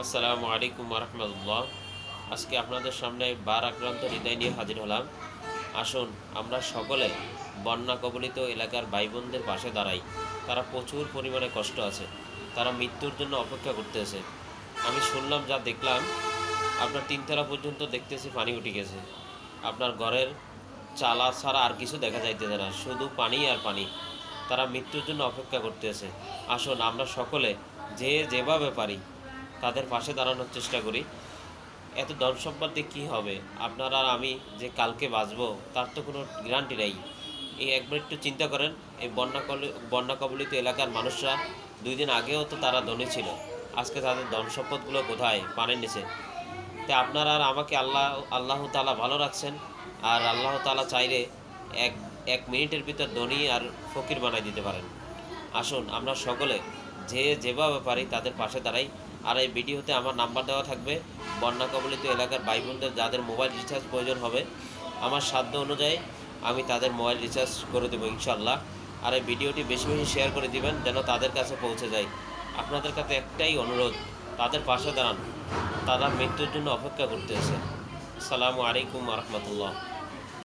আসসালামু আলাইকুম রহমতুল্লাহ। আজকে আপনাদের সামনে বার আক্রান্ত হৃদয় নিয়ে হাজির হলাম। আসুন আমরা সকলে বন্যা কবলিত এলাকার ভাই বোনদের পাশে দাঁড়াই। তারা প্রচুর পরিমাণে কষ্ট আছে, তারা মৃত্যুর জন্য অপেক্ষা করতেছে। আমি শুনলাম, যা দেখলাম, আপনার তিনতলা পর্যন্ত দেখতেছি পানি উঠে গেছে। আপনার ঘরের চালা ছাড়া আর কিছু দেখা যাইতেছে না, শুধু পানি আর পানি। তারা মৃত্যুর জন্য অপেক্ষা করতেছে। আসুন আমরা সকলে যে যেভাবে পারি তাদের পাশে দাঁড়ানোর চেষ্টা করি। এত ধন সম্পদ দিয়ে কী হবে? আপনারা আর আমি যে কালকে বাঁচবো তার তো কোনো গ্যারান্টি নেই। এই একবার একটু চিন্তা করেন, এই বন্যা কবলিত এলাকার মানুষরা 2 দিন আগেও তো তারা ধনী ছিল, আজকে তাদের ধন সম্পদগুলো কোথায়? পানির নিচে। তাই আপনারা আর আমাকে আল্লাহ তাআলা ভালো রাখছেন, আর আল্লাহ তাআলা চাইলে এক এক মিনিটের ভিতর ধনী আর ফকির বানাই দিতে পারেন। আসুন আমরা সকলে যে যেভাবে পারি তাদের পাশে দাঁড়াই। আর এই ভিডিওতে আমার নাম্বার দেওয়া থাকবে। বন্যা কবলিত এলাকার ভাই বোনদের যাদের মোবাইল রিচার্জ প্রয়োজন হবে, আমার সাধ্য অনুযায়ী আমি তাদের মোবাইল রিচার্জ করে দেবো ইনশাল্লাহ। আর এই ভিডিওটি বেশি বেশি শেয়ার করে দিবেন যেন তাদের কাছে পৌঁছে যায়। আপনাদের কাছে একটাই অনুরোধ, তাদের পাশে দাঁড়ান, তারা মৃত্যুর জন্য অপেক্ষা করতেছে। আসসালামু আলাইকুম রহমতুল্লাহ।